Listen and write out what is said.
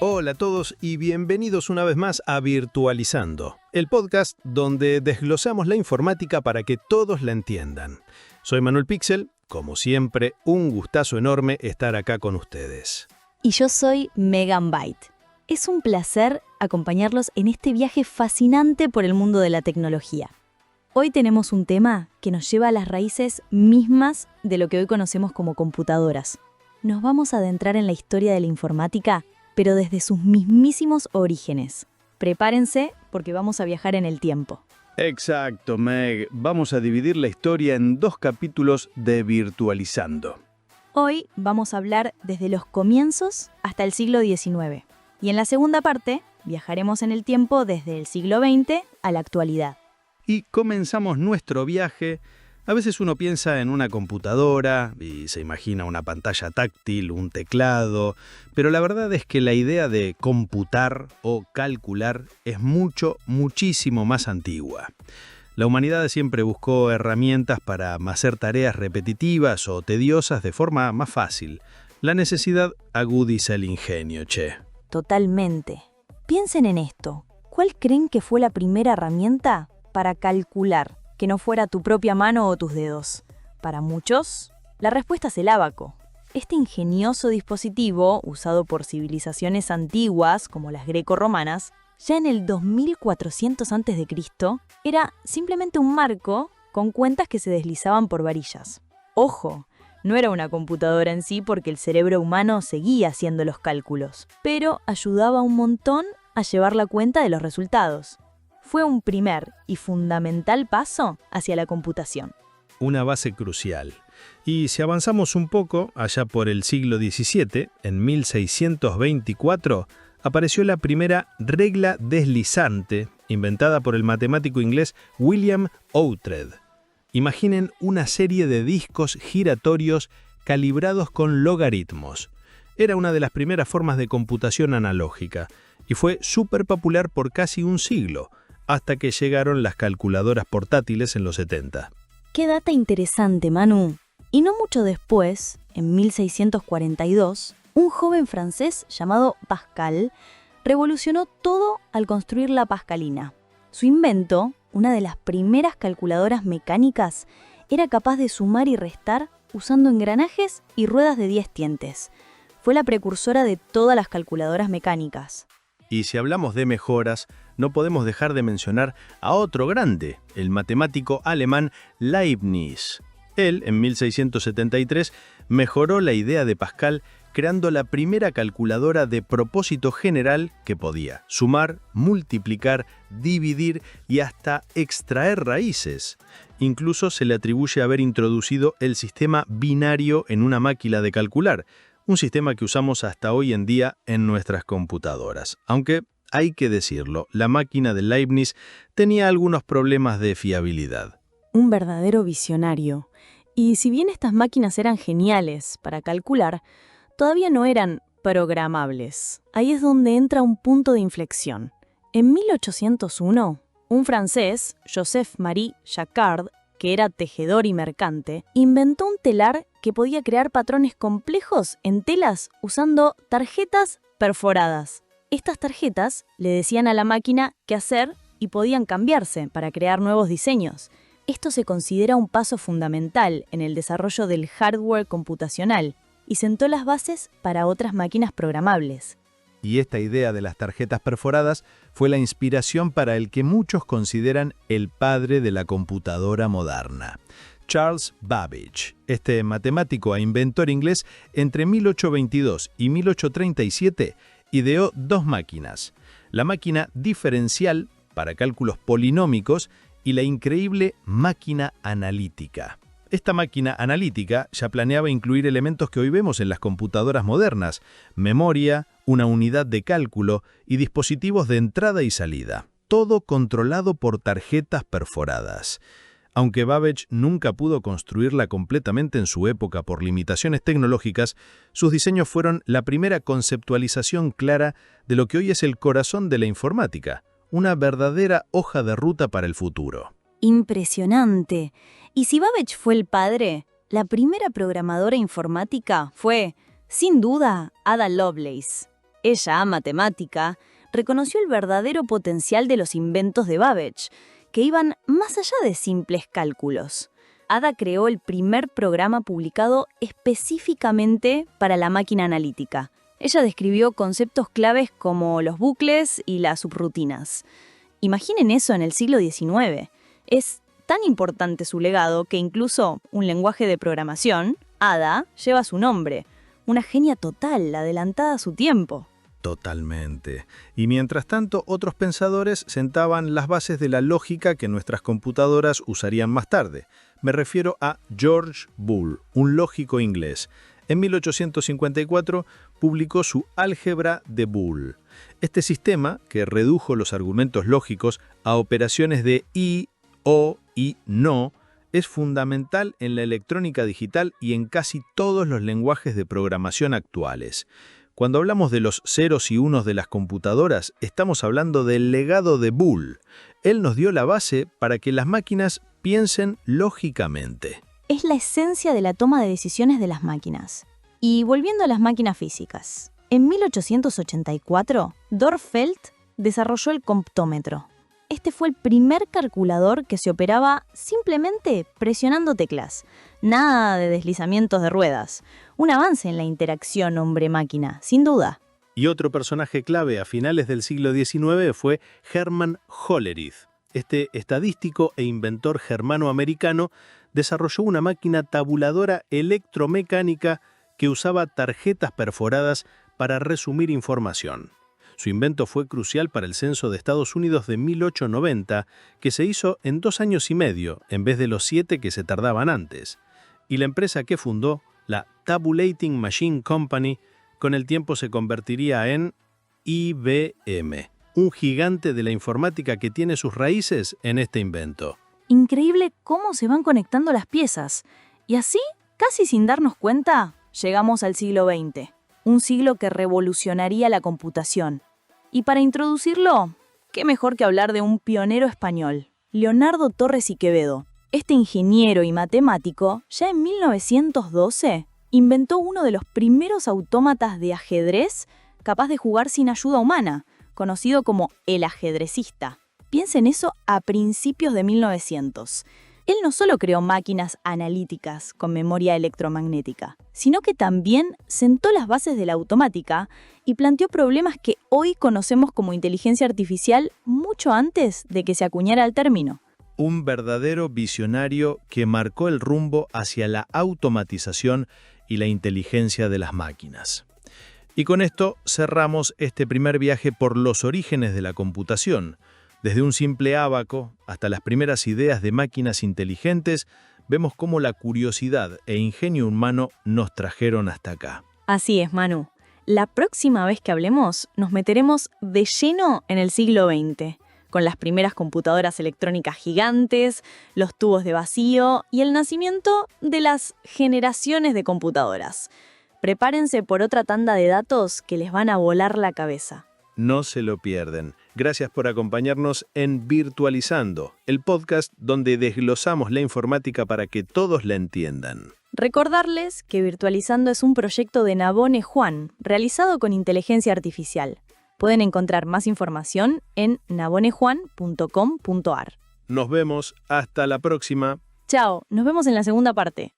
Hola a todos y bienvenidos una vez más a Virtualizando, el podcast donde desglosamos la informática para que todos la entiendan. Soy Manuel Pixel, como siempre, un gustazo enorme estar acá con ustedes. Y yo soy Megan Byte. Es un placer acompañarlos en este viaje fascinante por el mundo de la tecnología. Hoy tenemos un tema que nos lleva a las raíces mismas de lo que hoy conocemos como computadoras. Nos vamos a adentrar en la historia de la informática, pero desde sus mismísimos orígenes. Prepárense porque vamos a viajar en el tiempo. Exacto, Meg. Vamos a dividir la historia en 2 capítulos de Virtualizando. Hoy vamos a hablar desde los comienzos hasta el siglo XIX. Y en la segunda parte, viajaremos en el tiempo desde el siglo XX a la actualidad. Y comenzamos nuestro viaje. A veces uno piensa en una computadora y se imagina una pantalla táctil, un teclado, pero la verdad es que la idea de computar o calcular es muchísimo más antigua. La humanidad siempre buscó herramientas para hacer tareas repetitivas o tediosas de forma más fácil. La necesidad agudiza el ingenio, che. Totalmente. Piensen en esto. ¿Cuál creen que fue la primera herramienta para calcular que no fuera tu propia mano o tus dedos? Para muchos, la respuesta es el ábaco. Este ingenioso dispositivo, usado por civilizaciones antiguas como las greco-romanas, ya en el 2400 a.C., era simplemente un marco con cuentas que se deslizaban por varillas. Ojo, no era una computadora en sí porque el cerebro humano seguía haciendo los cálculos, pero ayudaba un montón a llevar la cuenta de los resultados. Fue un primer y fundamental paso hacia la computación. Una base crucial. Y si avanzamos un poco, allá por el siglo XVII, en 1624, apareció la primera regla deslizante, inventada por el matemático inglés William Oughtred. Imaginen una serie de discos giratorios calibrados con logaritmos. Era una de las primeras formas de computación analógica y fue súper popular por casi un siglo, hasta que llegaron las calculadoras portátiles en los 70. ¡Qué data interesante, Manu! Y no mucho después, en 1642, un joven francés llamado Pascal revolucionó todo al construir la Pascalina. Su invento, una de las primeras calculadoras mecánicas, era capaz de sumar y restar usando engranajes y ruedas de 10 tientes. Fue la precursora de todas las calculadoras mecánicas. Y si hablamos de mejoras, no podemos dejar de mencionar a otro grande, el matemático alemán Leibniz. Él, en 1673, mejoró la idea de Pascal creando la primera calculadora de propósito general que podía sumar, multiplicar, dividir y hasta extraer raíces. Incluso se le atribuye haber introducido el sistema binario en una máquina de calcular, un sistema que usamos hasta hoy en día en nuestras computadoras. Aunque, hay que decirlo, la máquina de Leibniz tenía algunos problemas de fiabilidad. Un verdadero visionario. Y si bien estas máquinas eran geniales para calcular, todavía no eran programables. Ahí es donde entra un punto de inflexión. En 1801, un francés, Joseph-Marie Jacquard, que era tejedor y mercante, inventó un telar que podía crear patrones complejos en telas usando tarjetas perforadas. Estas tarjetas le decían a la máquina qué hacer y podían cambiarse para crear nuevos diseños. Esto se considera un paso fundamental en el desarrollo del hardware computacional y sentó las bases para otras máquinas programables. Y esta idea de las tarjetas perforadas fue la inspiración para el que muchos consideran el padre de la computadora moderna, Charles Babbage. Este matemático e inventor inglés, entre 1822 y 1837, ideó 2 máquinas: la máquina diferencial para cálculos polinómicos y la increíble máquina analítica. Esta máquina analítica ya planeaba incluir elementos que hoy vemos en las computadoras modernas: memoria, una unidad de cálculo y dispositivos de entrada y salida. Todo controlado por tarjetas perforadas. Aunque Babbage nunca pudo construirla completamente en su época por limitaciones tecnológicas, sus diseños fueron la primera conceptualización clara de lo que hoy es el corazón de la informática, una verdadera hoja de ruta para el futuro. Impresionante. Y si Babbage fue el padre, la primera programadora informática fue, sin duda, Ada Lovelace. Ella, matemática, reconoció el verdadero potencial de los inventos de Babbage, que iban más allá de simples cálculos. Ada creó el primer programa publicado específicamente para la máquina analítica. Ella describió conceptos claves como los bucles y las subrutinas. Imaginen eso en el siglo XIX. Es tan importante su legado que incluso un lenguaje de programación, Ada, lleva su nombre. Una genia total, adelantada a su tiempo. Totalmente. Y mientras tanto, otros pensadores sentaban las bases de la lógica que nuestras computadoras usarían más tarde. Me refiero a George Boole, un lógico inglés. En 1854 publicó su Álgebra de Boole. Este sistema, que redujo los argumentos lógicos a operaciones de y, o y no, es fundamental en la electrónica digital y en casi todos los lenguajes de programación actuales. Cuando hablamos de los ceros y unos de las computadoras, estamos hablando del legado de Boole. Él nos dio la base para que las máquinas piensen lógicamente. Es la esencia de la toma de decisiones de las máquinas. Y volviendo a las máquinas físicas, en 1884, Dörfeld desarrolló el comptómetro. Este fue el primer calculador que se operaba simplemente presionando teclas. Nada de deslizamientos de ruedas. Un avance en la interacción hombre-máquina, sin duda. Y otro personaje clave a finales del siglo XIX fue Hermann Hollerith. Este estadístico e inventor germano-americano desarrolló una máquina tabuladora electromecánica que usaba tarjetas perforadas para resumir información. Su invento fue crucial para el censo de Estados Unidos de 1890, que se hizo en 2 años y medio, en vez de los 7 que se tardaban antes. Y la empresa que fundó, la Tabulating Machine Company, con el tiempo se convertiría en IBM, un gigante de la informática que tiene sus raíces en este invento. Increíble cómo se van conectando las piezas. Y así, casi sin darnos cuenta, llegamos al siglo XX. Un siglo que revolucionaría la computación. Y para introducirlo, qué mejor que hablar de un pionero español, Leonardo Torres y Quevedo. Este ingeniero y matemático, ya en 1912, inventó uno de los primeros autómatas de ajedrez capaz de jugar sin ayuda humana, conocido como el ajedrecista. Piensen eso a principios de 1900. Él no solo creó máquinas analíticas con memoria electromagnética, sino que también sentó las bases de la automática y planteó problemas que hoy conocemos como inteligencia artificial mucho antes de que se acuñara el término. Un verdadero visionario que marcó el rumbo hacia la automatización y la inteligencia de las máquinas. Y con esto cerramos este primer viaje por los orígenes de la computación. Desde un simple ábaco hasta las primeras ideas de máquinas inteligentes, vemos cómo la curiosidad e ingenio humano nos trajeron hasta acá. Así es, Manu. La próxima vez que hablemos, nos meteremos de lleno en el siglo XX, con las primeras computadoras electrónicas gigantes, los tubos de vacío y el nacimiento de las generaciones de computadoras. Prepárense por otra tanda de datos que les van a volar la cabeza. No se lo pierden. Gracias por acompañarnos en Virtualizando, el podcast donde desglosamos la informática para que todos la entiendan. Recordarles que Virtualizando es un proyecto de Nabone Juan, realizado con inteligencia artificial. Pueden encontrar más información en nabonejuan.com.ar. Nos vemos hasta la próxima. Chao, nos vemos en la segunda parte.